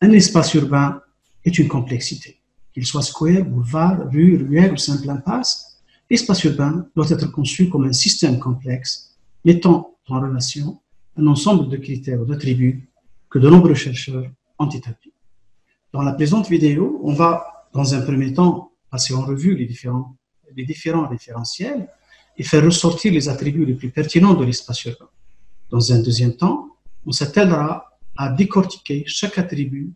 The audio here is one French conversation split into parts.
Un espace urbain est une complexité. Qu'il soit square, boulevard, rue, ruelle ou simple impasse, l'espace urbain doit être conçu comme un système complexe mettant en relation un ensemble de critères ou d'attributs que de nombreux chercheurs ont établis. Dans la présente vidéo, on va, dans un premier temps, passer en revue les différents référentiels et faire ressortir les attributs les plus pertinents de l'espace urbain. Dans un deuxième temps, on s'attellera à décortiquer chaque attribut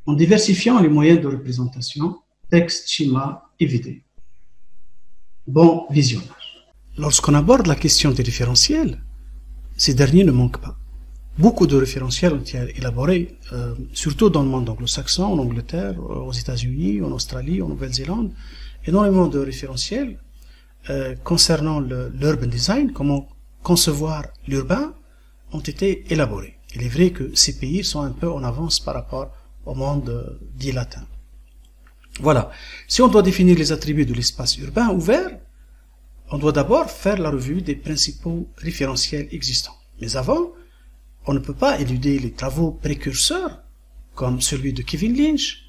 en diversifiant les moyens de représentation, texte, schéma et vidéo. Bon visionnage. Lorsqu'on aborde la question des référentiels, ces derniers ne manquent pas. Beaucoup de référentiels ont été élaborés, surtout dans le monde anglo-saxon, en Angleterre, aux États-Unis, en Australie, en Nouvelle-Zélande. Énormément de référentiels concernant l'urban design, comment concevoir l'urbain, ont été élaborés. Il est vrai que ces pays sont un peu en avance par rapport au monde dit latin. Voilà. Si on doit définir les attributs de l'espace urbain ouvert, on doit d'abord faire la revue des principaux référentiels existants. Mais avant, on ne peut pas éluder les travaux précurseurs, comme celui de Kevin Lynch,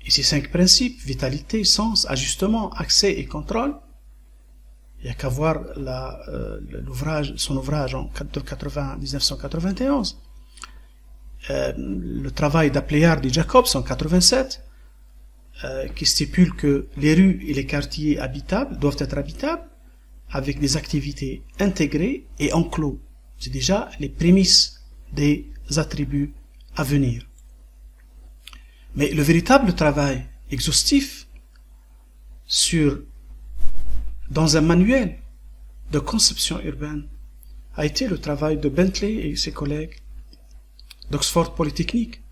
et ses 5 principes: vitalité, sens, ajustement, accès et contrôle. Il n'y a qu'à voir son ouvrage de 1991. Le travail d'Apleyard et Jacobs en 87, qui stipule que les rues et les quartiers habitables doivent être habitables avec des activités intégrées et enclos. C'est déjà les prémices des attributs à venir. Mais le véritable travail exhaustif dans un manuel de conception urbaine a été le travail de Bentley et ses collègues d'Oxford Polytechnique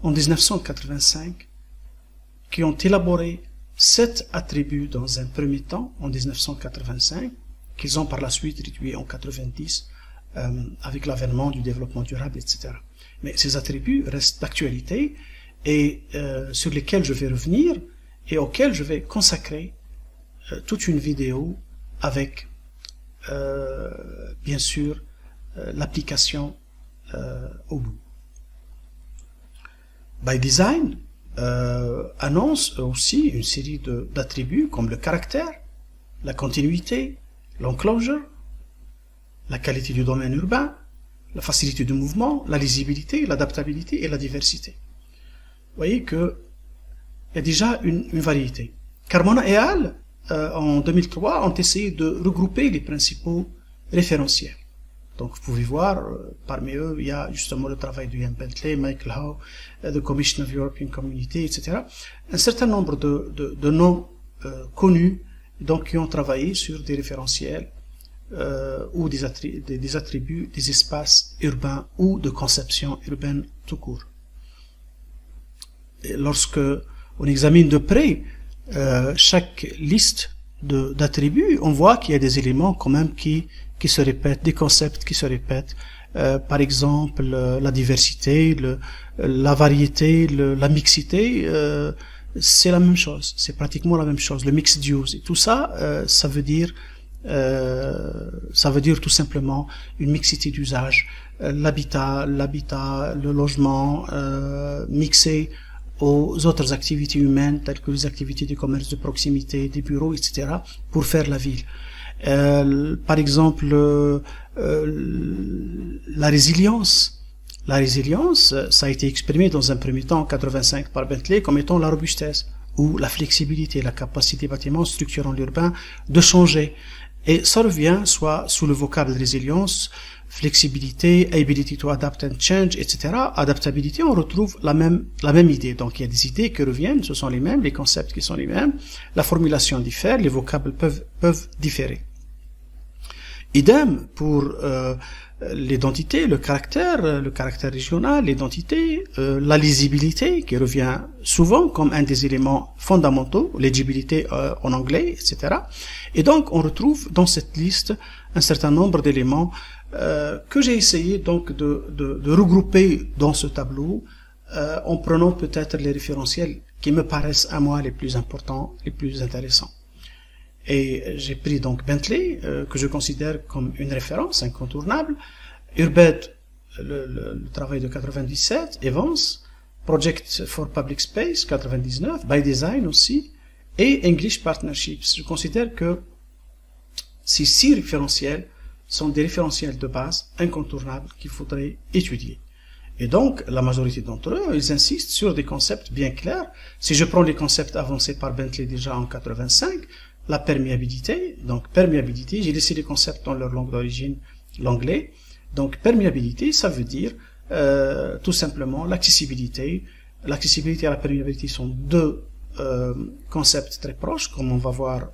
en 1985, qui ont élaboré 7 attributs dans un premier temps en 1985, qu'ils ont par la suite réduits en 90 avec l'avènement du développement durable, etc. Mais ces attributs restent d'actualité et sur lesquels je vais revenir et auxquels je vais consacrer toute une vidéo avec, bien sûr, l'application au bout. By Design annonce aussi une série d'attributs comme le caractère, la continuité, l'enclosure, la qualité du domaine urbain, la facilité de mouvement, la lisibilité, l'adaptabilité et la diversité. Vous voyez qu'il y a déjà une variété. Carmona et Al, en 2003, ont essayé de regrouper les principaux référentiels. Donc vous pouvez voir, parmi eux, il y a justement le travail de Ian Bentley, Michael Howe, the Commission of European Community, etc. Un certain nombre de noms connus, donc qui ont travaillé sur des référentiels ou des attributs des espaces urbains ou de conception urbaine tout court. Et lorsque on examine de près chaque liste d'attributs, on voit qu'il y a des éléments quand même qui se répètent, des concepts qui se répètent. Par exemple, la diversité, la variété, la mixité, c'est la même chose, c'est pratiquement la même chose. Le mixed use, et tout ça, ça veut dire tout simplement une mixité d'usage, l'habitat, le logement mixé aux autres activités humaines telles que les activités du commerce de proximité, des bureaux, etc. pour faire la ville. Par exemple, la résilience. La résilience, ça a été exprimé dans un premier temps en 85 par Bentley comme étant la robustesse ou la flexibilité, la capacité des bâtiments structurant l'urbain de changer. Et ça revient soit sous le vocable de résilience, flexibilité, ability to adapt and change, etc. Adaptabilité, on retrouve la même idée. Donc il y a des idées qui reviennent, ce sont les mêmes, les concepts qui sont les mêmes, la formulation diffère, les vocables peuvent différer. Idem pour l'identité, le caractère régional, l'identité, la lisibilité qui revient souvent comme un des éléments fondamentaux, l'éligibilité en anglais, etc. Et donc on retrouve dans cette liste un certain nombre d'éléments que j'ai essayé donc de regrouper dans ce tableau en prenant peut-être les référentiels qui me paraissent à moi les plus importants, les plus intéressants. Et j'ai pris donc Bentley, que je considère comme une référence incontournable, Urbed, le travail de 97, Evans, Project for Public Space 99, By Design aussi, et English Partnerships. Je considère que ces 6 référentiels sont des référentiels de base incontournables qu'il faudrait étudier. Et donc, la majorité d'entre eux, ils insistent sur des concepts bien clairs. Si je prends les concepts avancés par Bentley déjà en 85, la perméabilité, donc perméabilité, j'ai laissé les concepts dans leur langue d'origine, l'anglais. Donc, perméabilité, ça veut dire tout simplement l'accessibilité. L'accessibilité et la perméabilité sont deux concepts très proches, comme on va voir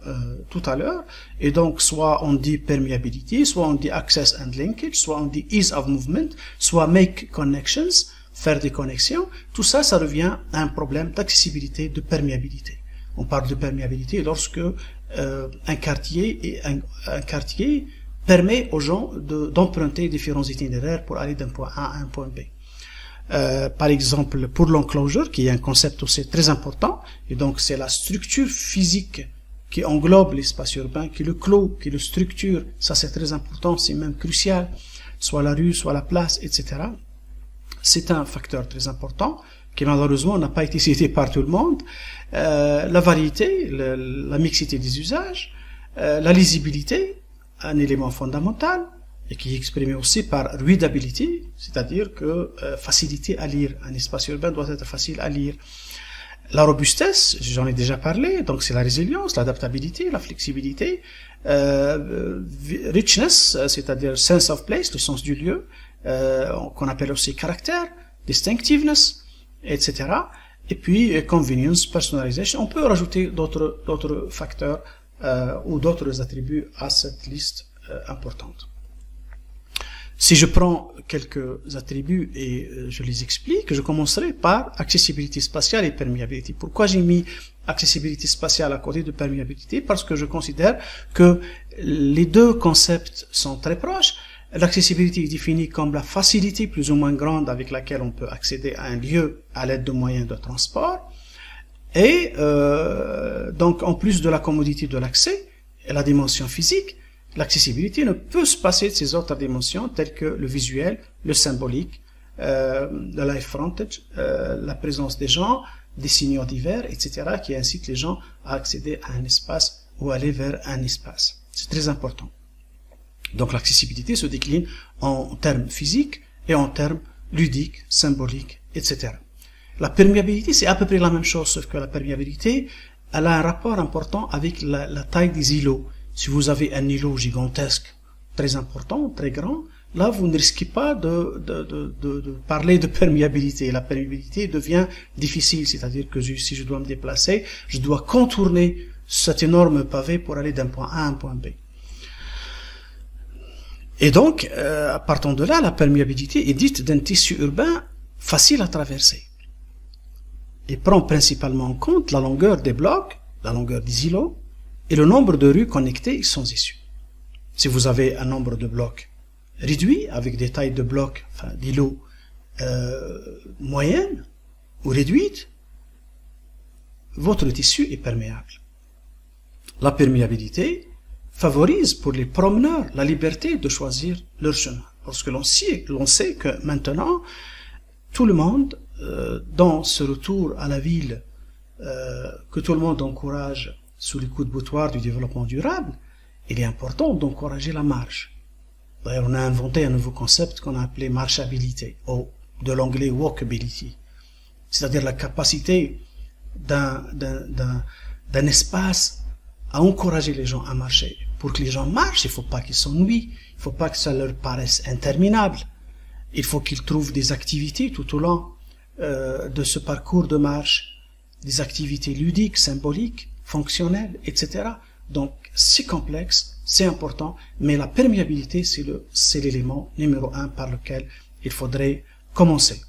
tout à l'heure. Et donc, soit on dit perméabilité, soit on dit access and linkage, soit on dit ease of movement, soit make connections, faire des connexions. Tout ça, ça revient à un problème d'accessibilité, de perméabilité. On parle de perméabilité lorsque un quartier permet aux gens d'emprunter différents itinéraires pour aller d'un point A à un point B. Par exemple, pour l'enclosure, qui est un concept aussi très important, et donc c'est la structure physique qui englobe l'espace urbain, qui le clôt, qui le structure, ça c'est très important, c'est même crucial, soit la rue, soit la place, etc. C'est un facteur très important, qui malheureusement n'a pas été cité par tout le monde. La variété, la mixité des usages, la lisibilité, un élément fondamental, et qui est exprimé aussi par readability, c'est-à-dire que facilité à lire. Un espace urbain doit être facile à lire. La robustesse, j'en ai déjà parlé, donc c'est la résilience, l'adaptabilité, la flexibilité. Richness, c'est-à-dire sense of place, le sens du lieu, qu'on appelle aussi caractère, distinctiveness, etc. Et puis convenience, personalization. On peut rajouter d'autres facteurs ou d'autres attributs à cette liste importante. Si je prends quelques attributs et je les explique, je commencerai par accessibilité spatiale et perméabilité. Pourquoi j'ai mis accessibilité spatiale à côté de perméabilité? Parce que je considère que les deux concepts sont très proches. L'accessibilité est définie comme la facilité plus ou moins grande avec laquelle on peut accéder à un lieu à l'aide de moyens de transport. Et donc, en plus de la commodité de l'accès et la dimension physique, l'accessibilité ne peut se passer de ces autres dimensions telles que le visuel, le symbolique, le live frontage, la présence des gens, des signaux divers, etc., qui incitent les gens à accéder à un espace ou aller vers un espace. C'est très important. Donc l'accessibilité se décline en termes physiques et en termes ludiques, symboliques, etc. La perméabilité, c'est à peu près la même chose, sauf que la perméabilité, elle a un rapport important avec la taille des îlots. Si vous avez un îlot gigantesque, très important, très grand, là, vous ne risquez pas de parler de perméabilité. La perméabilité devient difficile, c'est-à-dire que si je dois me déplacer, je dois contourner cet énorme pavé pour aller d'un point A à un point B. Et donc, partant de là, la perméabilité est dite d'un tissu urbain facile à traverser. Il prend principalement en compte la longueur des blocs, la longueur des îlots, et le nombre de rues connectées sans issue. Si vous avez un nombre de blocs réduit, avec des tailles de blocs, enfin d'îlots moyennes ou réduites, votre tissu est perméable. La perméabilité favorise pour les promeneurs la liberté de choisir leur chemin. Parce que l'on sait que maintenant, tout le monde, dans ce retour à la ville, que tout le monde encourage sous les coups de boutoir du développement durable, il est important d'encourager la marche. D'ailleurs, on a inventé un nouveau concept qu'on a appelé marchabilité, ou de l'anglais walkability, c'est-à-dire la capacité d'un espace à encourager les gens à marcher. Pour que les gens marchent, il ne faut pas qu'ils s'ennuient, il ne faut pas que ça leur paraisse interminable. Il faut qu'ils trouvent des activités tout au long de ce parcours de marche, des activités ludiques, symboliques, fonctionnelles, etc. Donc, c'est complexe, c'est important, mais la perméabilité, c'est l'élément numéro 1 par lequel il faudrait commencer.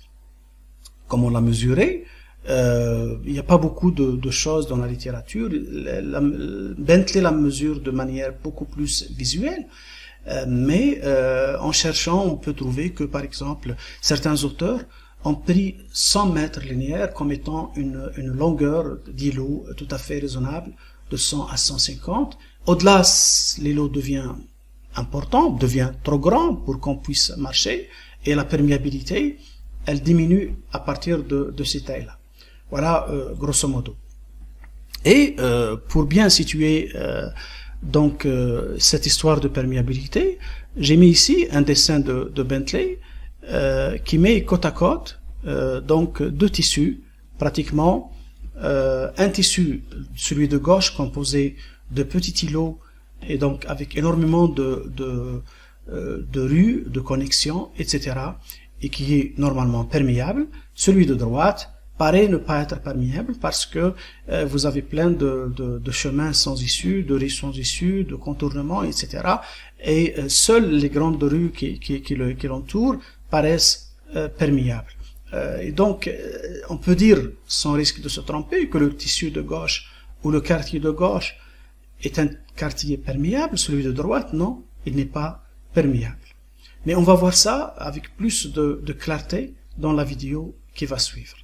Comment la mesurer? Il n'y a pas beaucoup de choses dans la littérature. Bentley la mesure de manière beaucoup plus visuelle, mais en cherchant, on peut trouver que, par exemple, certains auteurs ont pris 100 mètres linéaires comme étant une longueur d'îlot tout à fait raisonnable, de 100 à 150. Au-delà, l'îlot devient important, devient trop grand pour qu'on puisse marcher, et la perméabilité elle diminue à partir de ces tailles-là. Voilà, grosso modo. Et pour bien situer cette histoire de perméabilité, j'ai mis ici un dessin de Bentley qui met côte à côte deux tissus, pratiquement un tissu, celui de gauche, composé de petits îlots et donc avec énormément de rues, de connexions, etc., et qui est normalement perméable. Celui de droite paraît ne pas être perméable parce que vous avez plein de chemins sans issue, de rues sans issue, de contournements, etc. Et seules les grandes rues qui l'entourent paraissent perméables. Et donc, on peut dire, sans risque de se tromper, que le tissu de gauche ou le quartier de gauche est un quartier perméable, celui de droite, non, il n'est pas perméable. Mais on va voir ça avec plus de clarté dans la vidéo qui va suivre.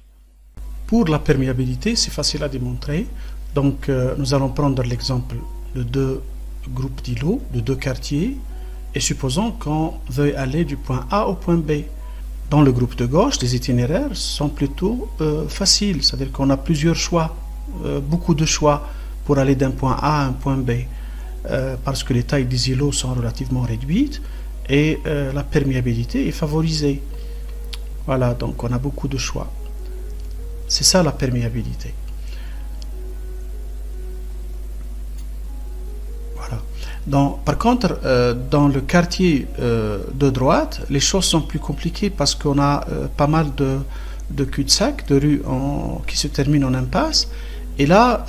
Pour la perméabilité, c'est facile à démontrer. Donc, nous allons prendre l'exemple de deux groupes d'îlots, de deux quartiers, et supposons qu'on veuille aller du point A au point B. Dans le groupe de gauche, les itinéraires sont plutôt faciles, c'est-à-dire qu'on a plusieurs choix, beaucoup de choix pour aller d'un point A à un point B, parce que les tailles des îlots sont relativement réduites et la perméabilité est favorisée. Voilà, donc on a beaucoup de choix. C'est ça la perméabilité. Voilà. Par contre, dans le quartier de droite, les choses sont plus compliquées parce qu'on a pas mal de cul-de-sac, de rues qui se terminent en impasse. Et là,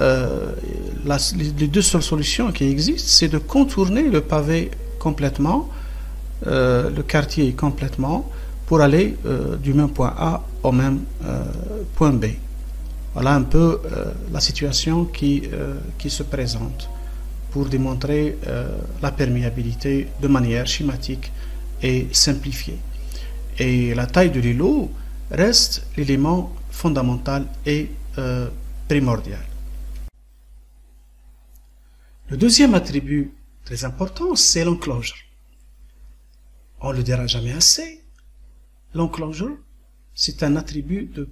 les deux seules solutions qui existent, c'est de contourner le pavé complètement, le quartier complètement, pour aller du même point A au même point B. Voilà un peu la situation qui se présente pour démontrer la perméabilité de manière schématique et simplifiée. Et la taille de l'îlot reste l'élément fondamental et primordial. Le deuxième attribut très important, c'est l'enclosure. On ne le dira jamais assez. L'enclosure, c'est un attribut de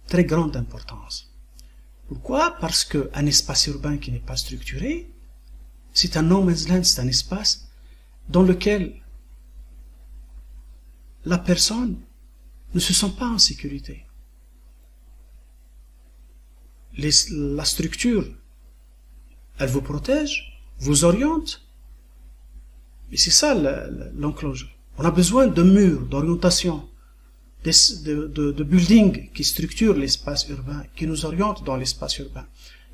très grande importance. Pourquoi? Parce qu'un espace urbain qui n'est pas structuré, c'est un no man's land, c'est un espace dans lequel la personne ne se sent pas en sécurité. La structure, elle vous protège, vous oriente, mais c'est ça l'enclosure. On a besoin de murs, d'orientation, de buildings qui structurent l'espace urbain, qui nous orientent dans l'espace urbain.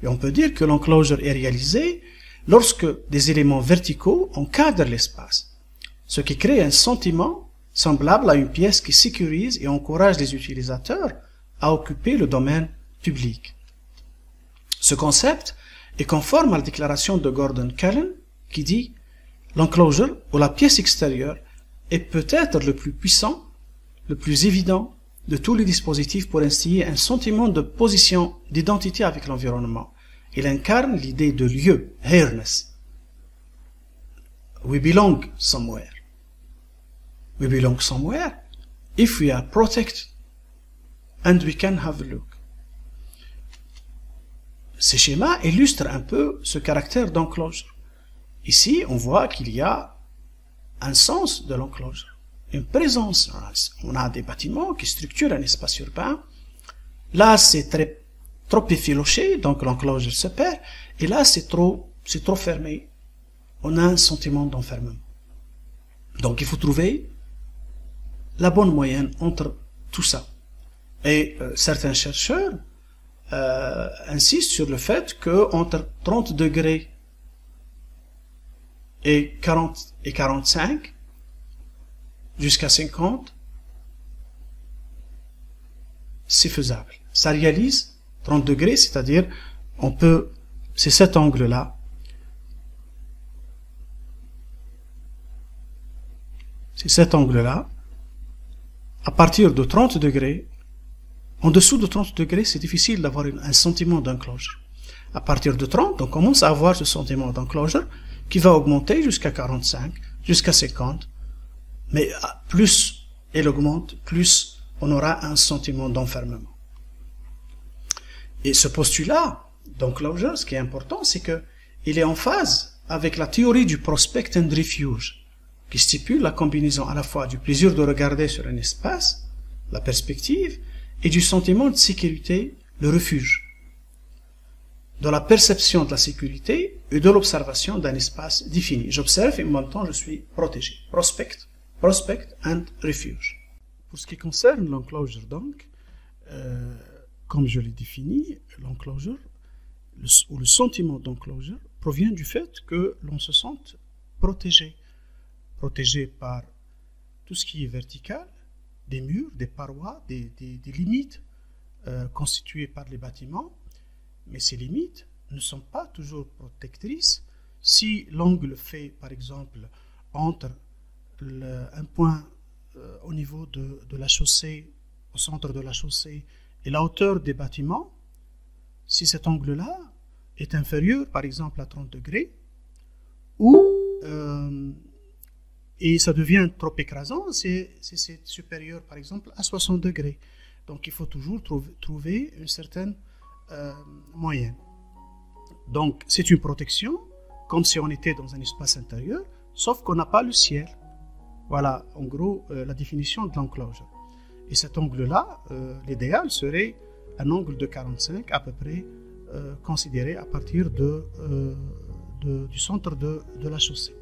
Et on peut dire que l'enclosure est réalisée lorsque des éléments verticaux encadrent l'espace, ce qui crée un sentiment semblable à une pièce qui sécurise et encourage les utilisateurs à occuper le domaine public. Ce concept est conforme à la déclaration de Gordon Cullen qui dit « L'enclosure ou la pièce extérieure est peut-être le plus puissant, le plus évident de tous les dispositifs pour instiller un sentiment de position, d'identité avec l'environnement. Il incarne l'idée de lieu, here-ness. We belong somewhere. We belong somewhere if we are protected and we can have a look. » Ces schémas illustrent un peu ce caractère d'enclosure. Ici, on voit qu'il y a un sens de l'enclosure, une présence. On a des bâtiments qui structurent un espace urbain. Là, c'est trop effiloché, donc l'enclosure se perd. Et là, c'est trop fermé. On a un sentiment d'enfermement. Donc, il faut trouver la bonne moyenne entre tout ça. Et certains chercheurs insistent sur le fait qu'entre 30 degrés et 40 et 45 jusqu'à 50, c'est faisable. Ça réalise 30 degrés, c'est-à-dire c'est cet angle-là. C'est cet angle-là. À partir de 30 degrés, en dessous de 30 degrés, c'est difficile d'avoir un sentiment d'enclosure. À partir de 30, on commence à avoir ce sentiment d'enclosure qui va augmenter jusqu'à 45, jusqu'à 50. Mais plus elle augmente, plus on aura un sentiment d'enfermement. Et ce postulat d'enclosure, ce qui est important, c'est qu'il est en phase avec la théorie du prospect and refuge, qui stipule la combinaison à la fois du plaisir de regarder sur un espace, la perspective, et du sentiment de sécurité, le refuge, de la perception de la sécurité et de l'observation d'un espace défini. J'observe et en même temps je suis protégé. Prospect and refuge. Pour ce qui concerne l'enclosure donc, comme je l'ai défini, l'enclosure, ou le sentiment d'enclosure, provient du fait que l'on se sente protégé. Protégé par tout ce qui est vertical, des murs, des parois, des limites constituées par les bâtiments, mais ces limites ne sont pas toujours protectrices. Si l'angle fait, par exemple, entre un point au niveau de la chaussée, au centre de la chaussée, et la hauteur des bâtiments, si cet angle-là est inférieur, par exemple, à 30 degrés, et ça devient trop écrasant, c'est supérieur, par exemple, à 60 degrés. Donc, il faut toujours trouver une certaine moyenne. Donc, c'est une protection, comme si on était dans un espace intérieur, sauf qu'on n'a pas le ciel. Voilà, en gros, la définition de l'enclosure. Et cet angle-là, l'idéal serait un angle de 45, à peu près, considéré à partir du centre de la chaussée.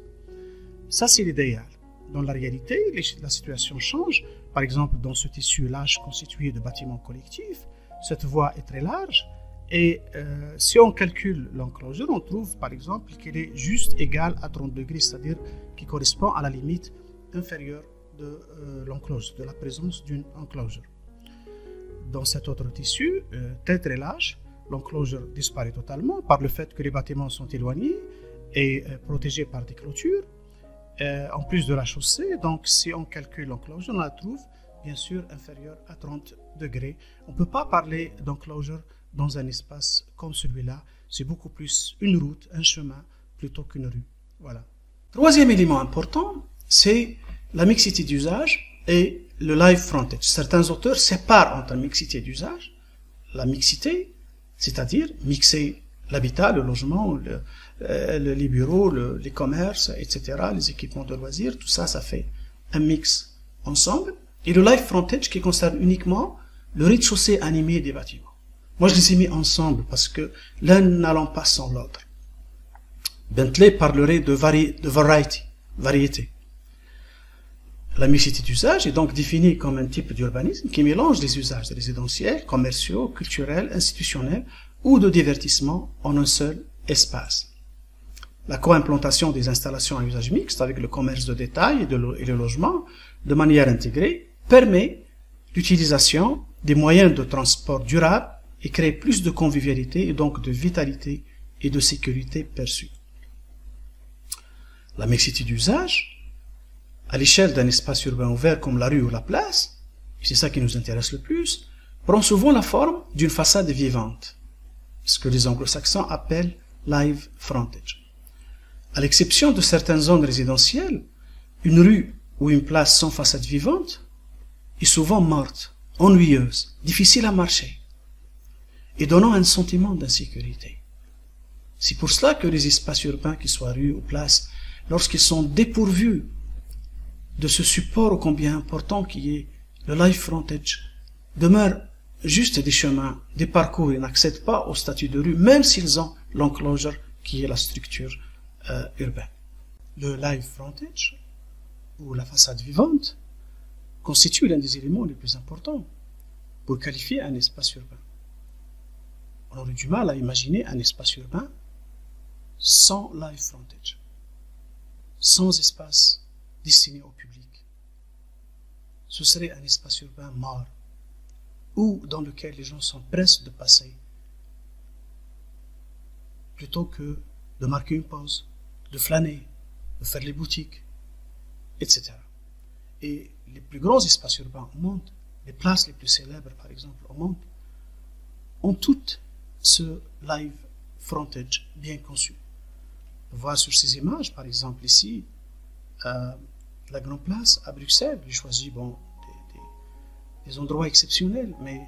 Ça, c'est l'idéal. Dans la réalité, la situation change. Par exemple, dans ce tissu large constitué de bâtiments collectifs, cette voie est très large. Et si on calcule l'enclosure, on trouve, par exemple, qu'elle est juste égale à 30 degrés, c'est-à-dire qui correspond à la limite inférieure de l'enclosure, de la présence d'une enclosure. Dans cet autre tissu, très large, l'enclosure disparaît totalement par le fait que les bâtiments sont éloignés et protégés par des clôtures. En plus de la chaussée, donc si on calcule l'enclosure, on la trouve bien sûr inférieure à 30 degrés. On ne peut pas parler d'enclosure dans un espace comme celui-là. C'est beaucoup plus une route, un chemin, plutôt qu'une rue. Voilà. Troisième élément important, c'est la mixité d'usage et le live frontage. Certains auteurs séparent entre mixité d'usage, la mixité, c'est-à-dire mixer l'habitat, le logement, les bureaux, les commerces, etc., les équipements de loisirs, tout ça, ça fait un mix ensemble. Et le live frontage qui concerne uniquement le rez-de-chaussée animé des bâtiments. Moi, je les ai mis ensemble parce que l'un n'allant pas sans l'autre. Bentley parlerait de variété. La mixité d'usage est donc définie comme un type d'urbanisme qui mélange les usages résidentiels, commerciaux, culturels, institutionnels ou de divertissement en un seul espace. La co-implantation des installations à usage mixte avec le commerce de détail et le logement de manière intégrée permet l'utilisation des moyens de transport durables et crée plus de convivialité et donc de vitalité et de sécurité perçue. La mixité d'usage, à l'échelle d'un espace urbain ouvert comme la rue ou la place, et c'est ça qui nous intéresse le plus, prend souvent la forme d'une façade vivante, ce que les anglo-saxons appellent live frontage. À l'exception de certaines zones résidentielles, une rue ou une place sans façade vivante est souvent morte, ennuyeuse, difficile à marcher, et donnant un sentiment d'insécurité. C'est pour cela que les espaces urbains, qu'ils soient rues ou places, lorsqu'ils sont dépourvus de ce support ô combien important qui est le live frontage, demeurent juste des chemins, des parcours, ils n'accèdent pas au statut de rue, même s'ils ont l'enclosure qui est la structure urbaine. Le live frontage, ou la façade vivante, constitue l'un des éléments les plus importants pour qualifier un espace urbain. On aurait du mal à imaginer un espace urbain sans live frontage, sans espace destiné au public. Ce serait un espace urbain mort, ou dans lequel les gens sont pressés de passer, plutôt que de marquer une pause, de flâner, de faire les boutiques, etc. Et les plus grands espaces urbains au monde, les places les plus célèbres par exemple au monde, ont toutes ce live frontage bien conçu. On voit sur ces images, par exemple ici, la Grande Place à Bruxelles, j'ai choisi des endroits exceptionnels, mais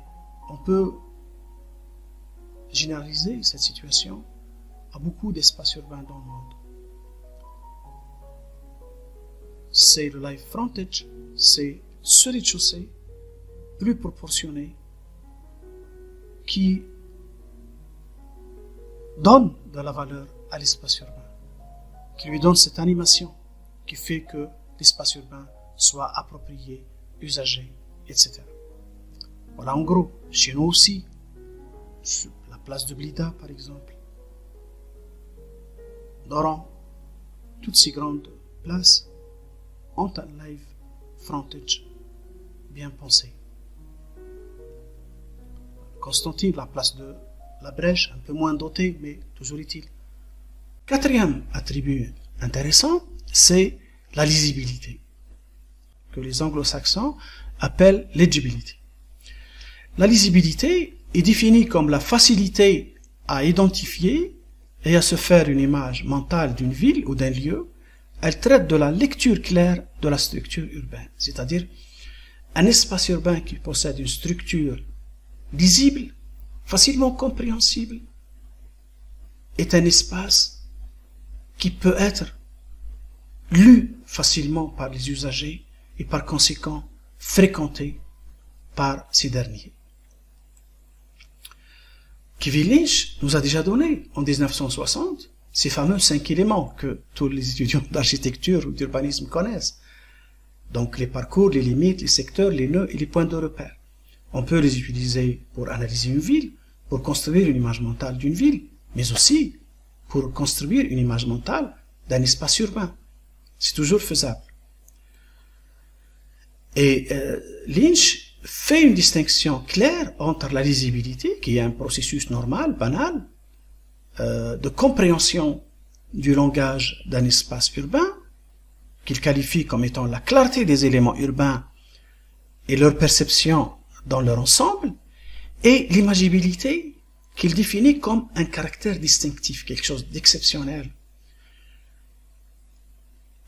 on peut généraliser cette situation à beaucoup d'espaces urbains dans le monde. C'est le live frontage, c'est ce rez-de-chaussée plus proportionné qui donne de la valeur à l'espace urbain, qui lui donne cette animation qui fait que l'espace urbain soit approprié, usagé, etc. Voilà en gros. Chez nous aussi, sur la place de Blida par exemple, Doran, toutes ces grandes places ont un live frontage bien pensé. Constantine, la place de la Brèche, un peu moins dotée, mais toujours est-il. Quatrième attribut intéressant, c'est la lisibilité, que les anglo-saxons appellent legibility. La lisibilité est définie comme la facilité à identifier et à se faire une image mentale d'une ville ou d'un lieu. Elle traite de la lecture claire de la structure urbaine, c'est-à-dire un espace urbain qui possède une structure lisible, facilement compréhensible, est un espace qui peut être lu facilement par les usagers et par conséquent fréquenté par ces derniers. Kevin Lynch nous a déjà donné en 1960 ces fameux 5 éléments que tous les étudiants d'architecture ou d'urbanisme connaissent. Donc les parcours, les limites, les secteurs, les nœuds et les points de repère. On peut les utiliser pour analyser une ville, pour construire une image mentale d'une ville, mais aussi pour construire une image mentale d'un espace urbain. C'est toujours faisable. Et Lynch fait une distinction claire entre la lisibilité, qui est un processus normal, banal, de compréhension du langage d'un espace urbain, qu'il qualifie comme étant la clarté des éléments urbains et leur perception dans leur ensemble, et l'imagibilité qu'il définit comme un caractère distinctif, quelque chose d'exceptionnel.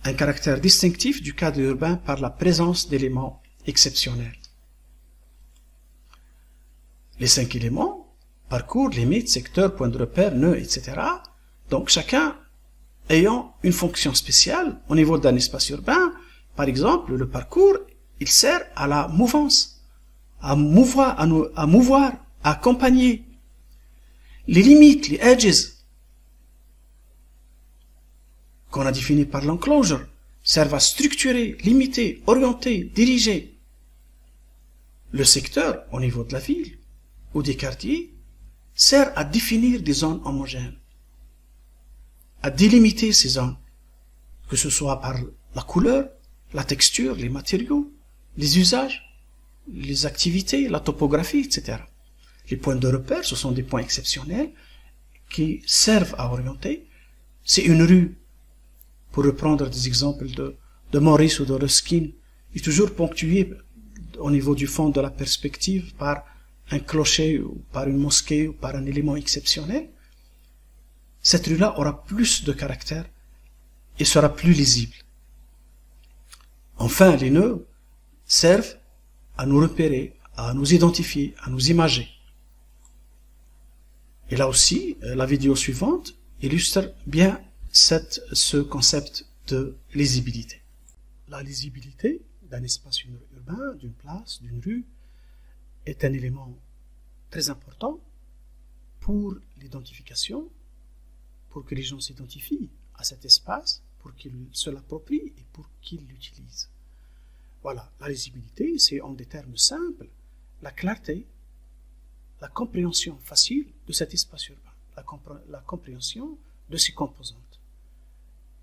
Un caractère distinctif du cadre urbain par la présence d'éléments exceptionnels. Les 5 éléments, parcours, limites, secteurs, points de repère, nœuds, etc. Donc chacun ayant une fonction spéciale au niveau d'un espace urbain. Par exemple, le parcours, il sert à la mouvance, à mouvoir, à accompagner. Les limites, les edges, qu'on a définies par l'enclosure, servent à structurer, limiter, orienter, diriger. Le secteur, au niveau de la ville ou des quartiers, sert à définir des zones homogènes, à délimiter ces zones, que ce soit par la couleur, la texture, les matériaux, les usages, les activités, la topographie, etc. Les points de repère, ce sont des points exceptionnels qui servent à orienter. C'est une rue, pour reprendre des exemples de Morris ou de Ruskin, est toujours ponctuée au niveau du fond de la perspective par un clocher ou par une mosquée ou par un élément exceptionnel. Cette rue-là aura plus de caractère et sera plus lisible. Enfin, les nœuds servent à nous repérer, à nous identifier, à nous imager. Et là aussi, la vidéo suivante illustre bien ce concept de lisibilité. La lisibilité d'un espace urbain, d'une place, d'une rue, est un élément très important pour l'identification, pour que les gens s'identifient à cet espace, pour qu'ils se l'approprient et pour qu'ils l'utilisent. Voilà, la lisibilité, c'est en des termes simples, la clarté, la compréhension facile de cet espace urbain, la compréhension de ses composantes.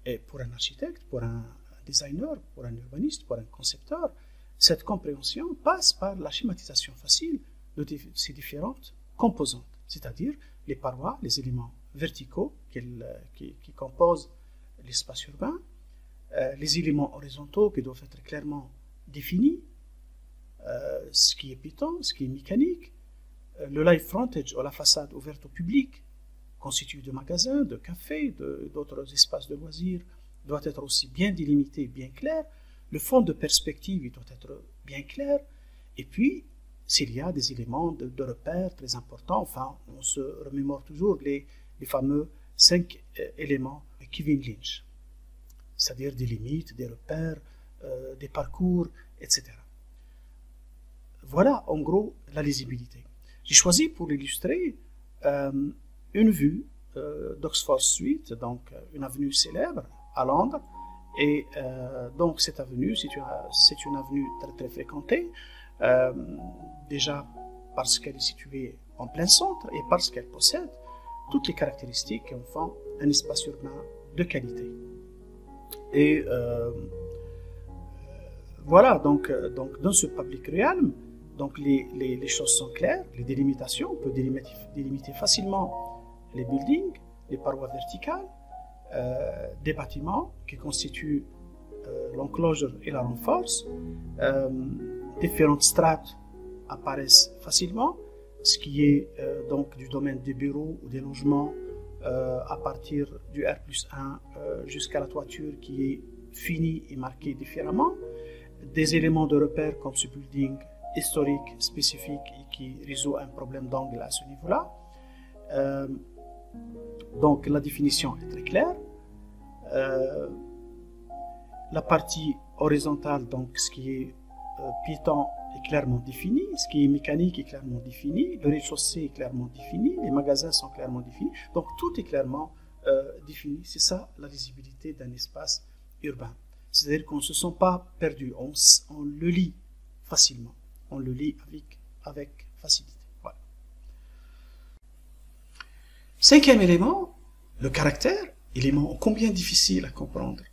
Et pour un architecte, pour un designer, pour un urbaniste, pour un concepteur, cette compréhension passe par la schématisation facile de ces différentes composantes, c'est-à-dire les parois, les éléments verticaux qui composent l'espace urbain, les éléments horizontaux qui doivent être clairement définis, ce qui est piéton, ce qui est mécanique, le live frontage ou la façade ouverte au public, constitué de magasins, de cafés, d'autres espaces de loisirs, doit être aussi bien délimité, bien clair. Le fond de perspective il doit être bien clair. Et puis, s'il y a des éléments de repère très importants, enfin, on se remémore toujours les fameux 5 éléments de Kevin Lynch, c'est-à-dire des limites, des repères, des parcours, etc. Voilà, en gros, la lisibilité. J'ai choisi pour illustrer une vue d'Oxford Street, donc une avenue célèbre à Londres. Et donc cette avenue, c'est une avenue très très fréquentée, déjà parce qu'elle est située en plein centre et parce qu'elle possède toutes les caractéristiques qui en font un espace urbain de qualité. Et voilà, donc dans ce public realm, donc les choses sont claires, les délimitations, on peut délimiter facilement les buildings, les parois verticales, des bâtiments qui constituent l'enclosure et la renforce. Différentes strates apparaissent facilement, ce qui est donc du domaine des bureaux ou des logements à partir du R+1 jusqu'à la toiture qui est finie et marquée différemment. Des éléments de repère comme ce building historique spécifique et qui résout un problème d'angle à ce niveau-là. Donc la définition est très claire. La partie horizontale, donc ce qui est piéton est clairement défini, ce qui est mécanique est clairement défini, le rez-de-chaussée est clairement défini, les magasins sont clairement définis, donc tout est clairement défini. C'est ça la lisibilité d'un espace urbain. C'est-à-dire qu'on ne se sent pas perdu, on le lit facilement, on le lit avec facilité. Voilà. 5e élément, le caractère, élément combien difficile à comprendre.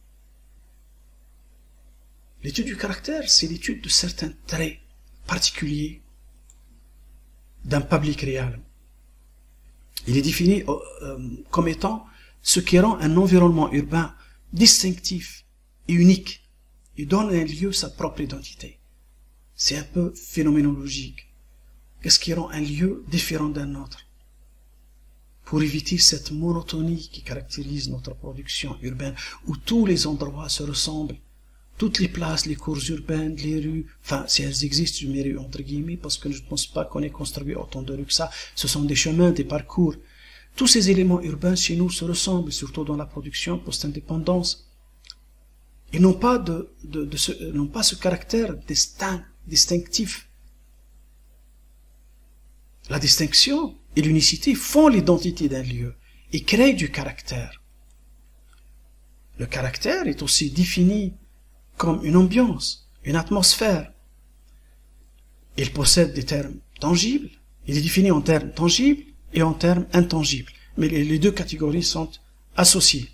L'étude du caractère, c'est l'étude de certains traits particuliers d'un public réel. Il est défini comme étant ce qui rend un environnement urbain distinctif et unique et donne à un lieu sa propre identité. C'est un peu phénoménologique. Qu'est-ce qui rend un lieu différent d'un autre? Pour éviter cette monotonie qui caractérise notre production urbaine, où tous les endroits se ressemblent, toutes les places, les cours urbaines, les rues, enfin, si elles existent, je mets rues entre guillemets, parce que je ne pense pas qu'on ait construit autant de rues que ça, ce sont des chemins, des parcours. Tous ces éléments urbains chez nous se ressemblent, surtout dans la production post-indépendance. Ils n'ont pas ce caractère distinctif. La distinction et l'unicité font l'identité d'un lieu et créent du caractère. Le caractère est aussi défini comme une ambiance, une atmosphère. Il possède des termes tangibles, il est défini en termes tangibles et en termes intangibles. Mais les deux catégories sont associées.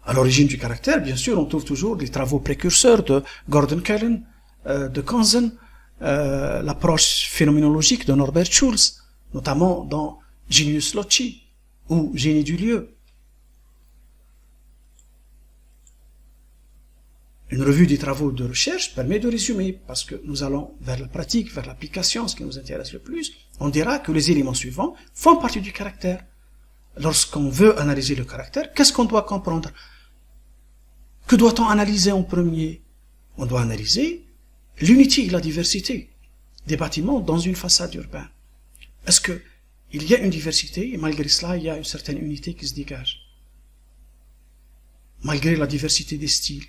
À l'origine du caractère, bien sûr, on trouve toujours les travaux précurseurs de Gordon Cullen, de Kanzen, l'approche phénoménologique de Norbert Schulz, notamment dans Genius Loci ou Génie du lieu. Une revue des travaux de recherche permet de résumer, parce que nous allons vers la pratique, vers l'application, ce qui nous intéresse le plus. On dira que les éléments suivants font partie du caractère. Lorsqu'on veut analyser le caractère, qu'est-ce qu'on doit comprendre? Que doit-on analyser en premier? On doit analyser l'unité et la diversité des bâtiments dans une façade urbaine. Est-ce qu'il y a une diversité et malgré cela, il y a une certaine unité qui se dégage? Malgré la diversité des styles.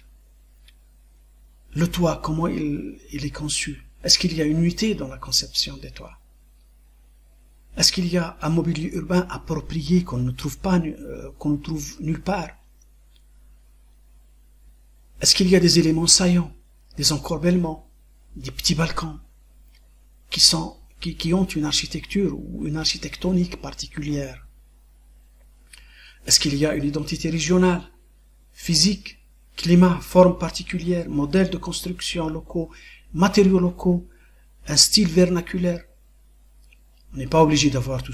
Le toit, comment il est conçu? Est-ce qu'il y a une unité dans la conception des toits? Est-ce qu'il y a un mobilier urbain approprié qu'on ne trouve pas, qu'on ne trouve nulle part? Est-ce qu'il y a des éléments saillants, des encorbellements, des petits balcons qui ont une architecture ou une architectonique particulière? Est-ce qu'il y a une identité régionale, physique, climat, forme particulière, modèle de construction locaux, matériaux locaux, un style vernaculaire? On n'est pas obligé d'avoir tous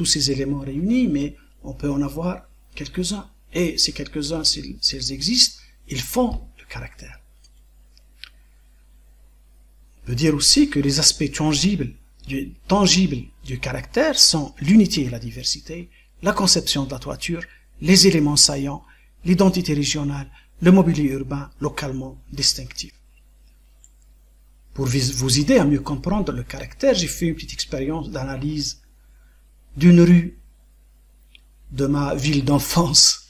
ces éléments réunis, mais on peut en avoir quelques-uns. Et ces quelques-uns, s'ils existent, ils font le caractère. On peut dire aussi que les aspects tangibles du caractère sont l'unité et la diversité, la conception de la toiture, les éléments saillants, l'identité régionale, le mobilier urbain localement distinctif. Pour vous aider à mieux comprendre le caractère, j'ai fait une petite expérience d'analyse d'une rue de ma ville d'enfance,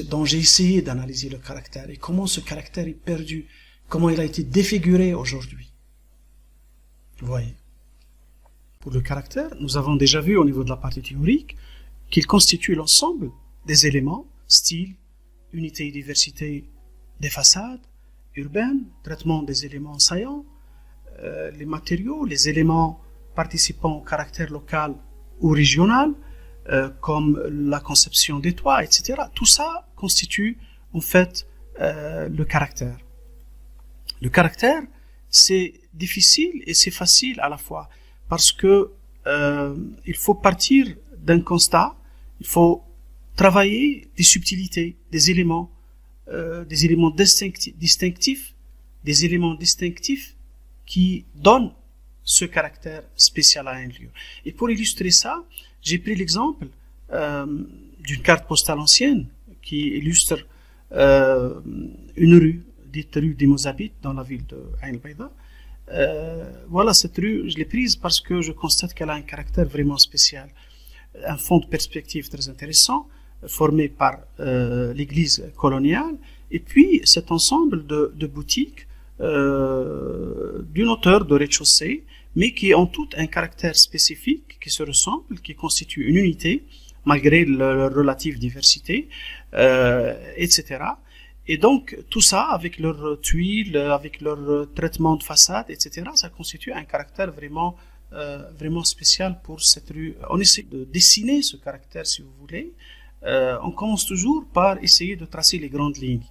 dont j'ai essayé d'analyser le caractère et comment ce caractère est perdu, comment il a été défiguré aujourd'hui. Vous voyez. Pour le caractère, nous avons déjà vu au niveau de la partie théorique qu'il constitue l'ensemble des éléments, style, unité et diversité des façades urbaines, traitement des éléments saillants, les matériaux, les éléments participant au caractère local ou régional, comme la conception des toits, etc. Tout ça constitue en fait le caractère. Le caractère, c'est difficile et c'est facile à la fois parce que il faut partir d'un constat, il faut travailler des subtilités, des éléments distinctifs, des éléments distinctifs qui donnent ce caractère spécial à un lieu. Et pour illustrer ça, j'ai pris l'exemple d'une carte postale ancienne qui illustre une rue, dite rue des Mozabites, dans la ville de Ain al-Bayda. Voilà, cette rue, je l'ai prise parce que je constate qu'elle a un caractère vraiment spécial. Un fond de perspective très intéressant, formé par l'église coloniale, et puis cet ensemble de boutiques d'une hauteur de rez-de-chaussée, mais qui ont toutes un caractère spécifique, qui se ressemblent, qui constituent une unité, malgré leur relative diversité, etc. Et donc, tout ça, avec leurs tuiles, avec leur traitement de façade, etc., ça constitue un caractère vraiment, vraiment spécial pour cette rue. On essaie de dessiner ce caractère, si vous voulez. On commence toujours par essayer de tracer les grandes lignes.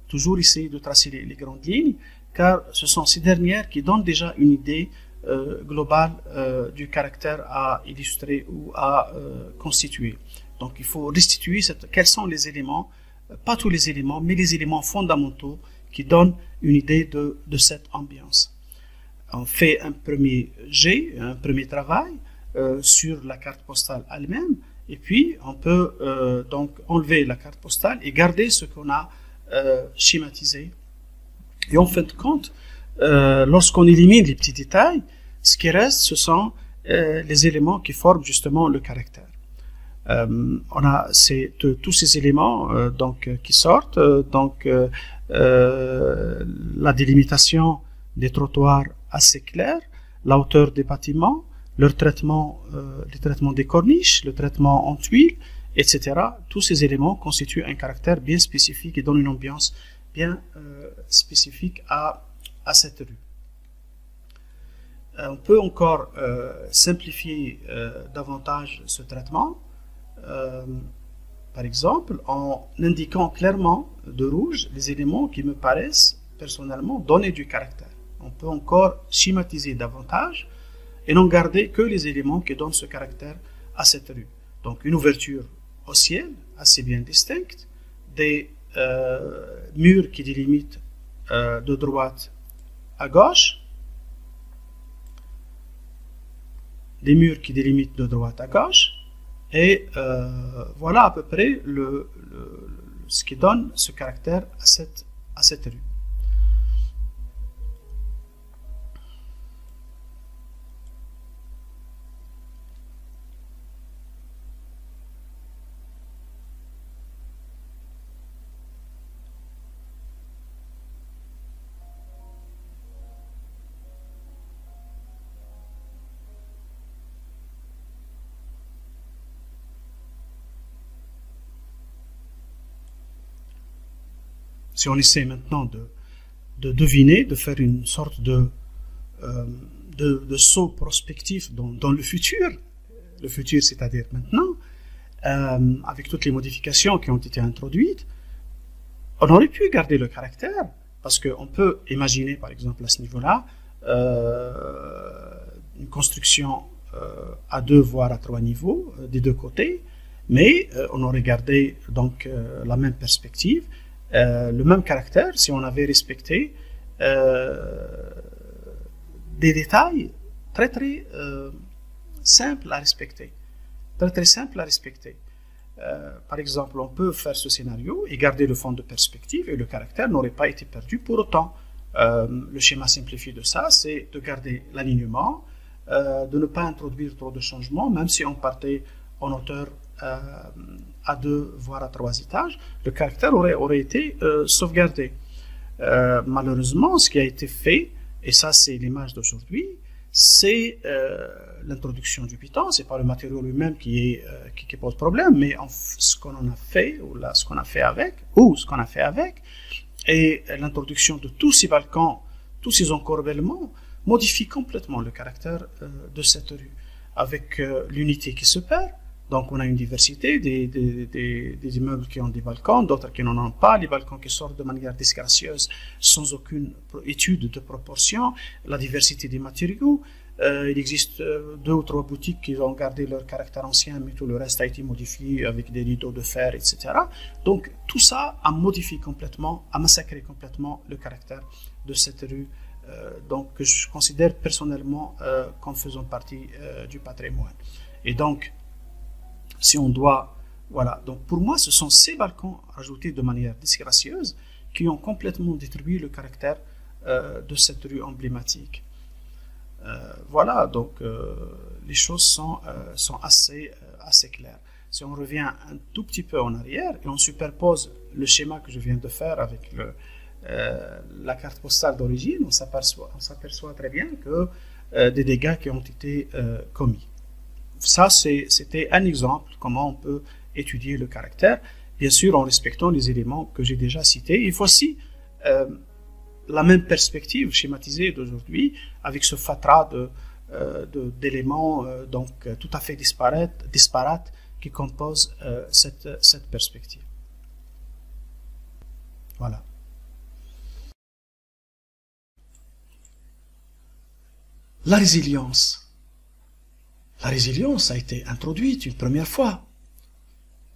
Toujours essayer de tracer les grandes lignes, car ce sont ces dernières qui donnent déjà une idée globale du caractère à illustrer ou à constituer. Donc il faut restituer quels sont les éléments, pas tous les éléments, mais les éléments fondamentaux qui donnent une idée de cette ambiance. On fait un premier jet, un premier travail sur la carte postale elle-même, et puis on peut donc enlever la carte postale et garder ce qu'on a schématisé. Et en fin de compte, lorsqu'on élimine les petits détails, ce qui reste, ce sont les éléments qui forment justement le caractère. On a tous ces éléments qui sortent, la délimitation des trottoirs assez clairs, la hauteur des bâtiments, leur traitement, les traitements des corniches, le traitement en tuiles, etc. Tous ces éléments constituent un caractère bien spécifique et donnent une ambiance bien spécifique à cette rue. On peut encore simplifier davantage ce traitement, par exemple en indiquant clairement de rouge les éléments qui me paraissent personnellement donner du caractère. On peut encore schématiser davantage et n'en garder que les éléments qui donnent ce caractère à cette rue. Donc une ouverture au ciel assez bien distincte, des murs qui délimitent de droite à gauche, des murs qui délimitent de droite à gauche, et voilà à peu près ce qui donne ce caractère à cette rue. Si on essaie maintenant de deviner, de faire une sorte de saut prospectif dans le futur c'est-à-dire maintenant, avec toutes les modifications qui ont été introduites, on aurait pu garder le caractère, parce qu'on peut imaginer, par exemple, à ce niveau-là, une construction à 2 voire à 3 niveaux des deux côtés, mais on aurait gardé donc la même perspective, le même caractère si on avait respecté des détails très simples à respecter, très simples à respecter. Par exemple, on peut faire ce scénario et garder le fond de perspective et le caractère n'aurait pas été perdu pour autant. Le schéma simplifié de ça, c'est de garder l'alignement, de ne pas introduire trop de changements, même si on partait en hauteur à 2 voire à 3 étages, le caractère aurait été sauvegardé. Malheureusement, ce qui a été fait, et ça c'est l'image d'aujourd'hui, c'est l'introduction du Python. C'est pas le matériau lui-même qui pose problème, mais ce qu'on en a fait, ou là, ce qu'on a fait avec, et l'introduction de tous ces balcons, tous ces encorbellements, modifie complètement le caractère de cette rue, avec l'unité qui se perd. Donc on a une diversité des immeubles qui ont des balcons, d'autres qui n'en ont pas, les balcons qui sortent de manière disgracieuse sans aucune étude de proportion, la diversité des matériaux. Il existe 2 ou 3 boutiques qui ont gardé leur caractère ancien, mais tout le reste a été modifié avec des rideaux de fer, etc. Donc tout ça a modifié complètement, a massacré complètement le caractère de cette rue, donc que je considère personnellement comme faisant partie du patrimoine. Et donc, si on doit, voilà, donc pour moi, ce sont ces balcons ajoutés de manière disgracieuse qui ont complètement détruit le caractère de cette rue emblématique. Voilà, donc les choses sont assez claires. Si on revient un tout petit peu en arrière et on superpose le schéma que je viens de faire avec la carte postale d'origine, on s'aperçoit très bien que des dégâts qui ont été commis. Ça, c'était un exemple comment on peut étudier le caractère, bien sûr en respectant les éléments que j'ai déjà cités. Et voici la même perspective schématisée d'aujourd'hui avec ce fatras d'éléments donc tout à fait disparates qui composent cette perspective. Voilà. La résilience. La résilience a été introduite une première fois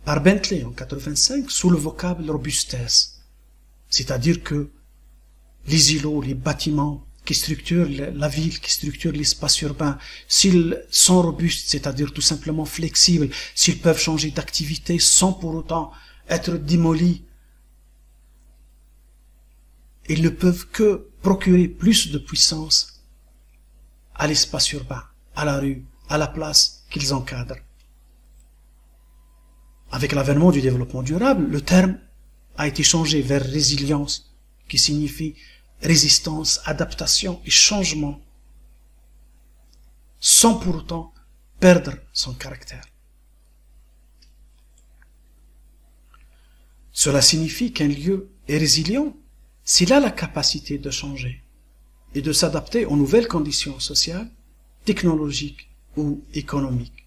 par Bentley en 1985 sous le vocable robustesse, c'est-à-dire que les îlots, les bâtiments qui structurent la ville, qui structurent l'espace urbain, s'ils sont robustes, c'est-à-dire tout simplement flexibles, s'ils peuvent changer d'activité sans pour autant être démolis, ils ne peuvent que procurer plus de puissance à l'espace urbain, à la rue, à la place qu'ils encadrent. Avec l'avènement du développement durable, le terme a été changé vers résilience, qui signifie résistance, adaptation et changement, sans pour autant perdre son caractère. Cela signifie qu'un lieu est résilient s'il a la capacité de changer et de s'adapter aux nouvelles conditions sociales, technologiques ou économiques.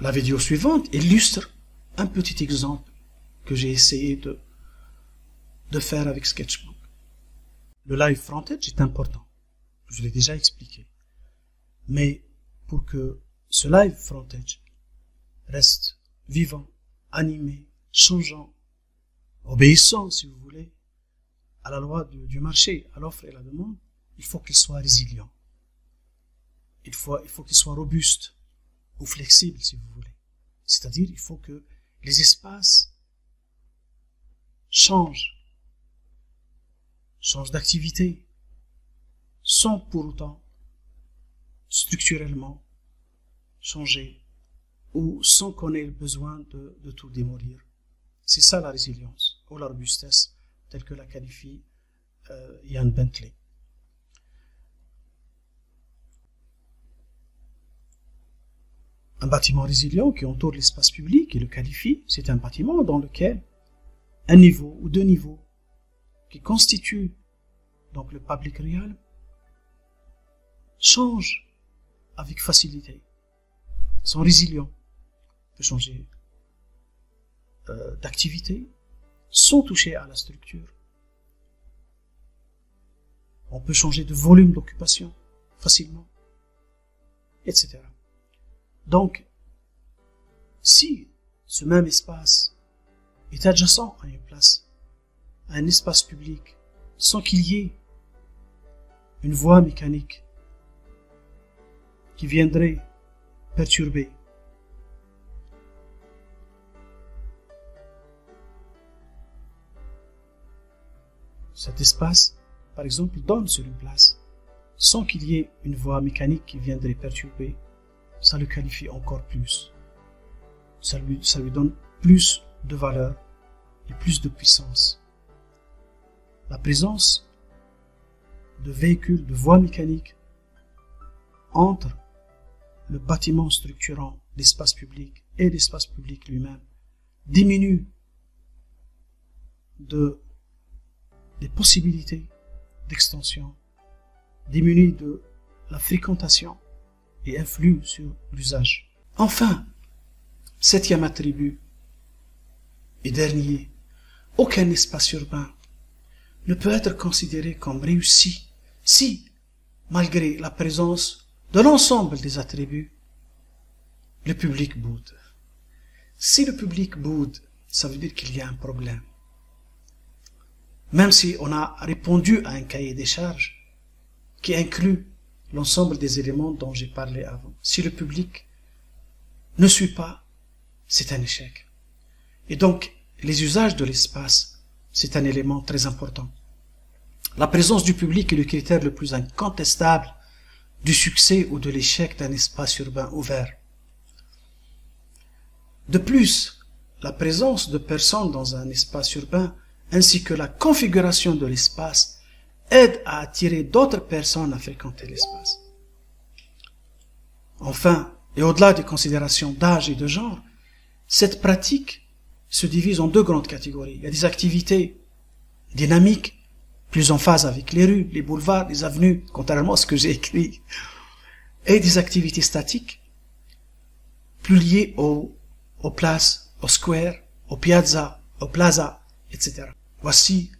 La vidéo suivante illustre un petit exemple que j'ai essayé de faire avec Sketchbook. Le live frontage est important, je l'ai déjà expliqué. Mais pour que ce live frontage reste vivant, animé, changeant, obéissant, si vous voulez, à la loi du marché, à l'offre et à la demande, il faut qu'il soit résilient. Il faut qu'il soit robuste ou flexible, si vous voulez. C'est-à-dire, il faut que les espaces changent d'activité, sans pour autant structurellement changer ou sans qu'on ait besoin de tout démolir. C'est ça la résilience ou la robustesse telle que la qualifie Ian Bentley. Un bâtiment résilient qui entoure l'espace public et le qualifie, c'est un bâtiment dans lequel un niveau ou deux niveaux qui constituent donc le public realm changent avec facilité, sont résilients, on peut changer d'activité sans toucher à la structure. On peut changer de volume d'occupation facilement, etc. Donc, si ce même espace est adjacent à une place, à un espace public, sans qu'il y ait une voie mécanique qui viendrait perturbé. Cet espace, par exemple, donne sur une place, sans qu'il y ait une voie mécanique qui viendrait perturber, ça le qualifie encore plus. Ça lui donne plus de valeur et plus de puissance. La présence de véhicules, de voies mécaniques entre le bâtiment structurant l'espace public et l'espace public lui-même diminue des possibilités d'extension, diminue de la fréquentation et influe sur l'usage. Enfin, septième attribut et dernier, aucun espace urbain ne peut être considéré comme réussi si, malgré la présence de l'ensemble des attributs, le public boude. Si le public boude, ça veut dire qu'il y a un problème. Même si on a répondu à un cahier des charges qui inclut l'ensemble des éléments dont j'ai parlé avant. Si le public ne suit pas, c'est un échec. Et donc, les usages de l'espace, c'est un élément très important. La présence du public est le critère le plus incontestable du succès ou de l'échec d'un espace urbain ouvert. De plus, la présence de personnes dans un espace urbain ainsi que la configuration de l'espace aide à attirer d'autres personnes à fréquenter l'espace. Enfin, et au-delà des considérations d'âge et de genre, cette pratique se divise en deux grandes catégories. Il y a des activités dynamiques, plus en phase avec les rues, les boulevards, les avenues, contrairement à ce que j'ai écrit, et des activités statiques, plus liées aux places, aux squares, aux piazzas, aux plazas, etc. Voici,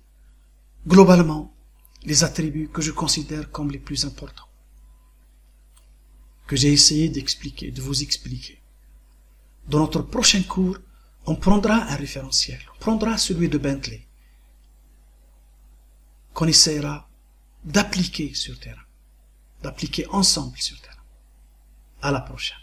globalement, les attributs que je considère comme les plus importants, que j'ai essayé d'expliquer, de vous expliquer. Dans notre prochain cours, on prendra un référentiel, on prendra celui de Bentley, qu'on essaiera d'appliquer sur terrain, d'appliquer ensemble sur terrain. À la prochaine.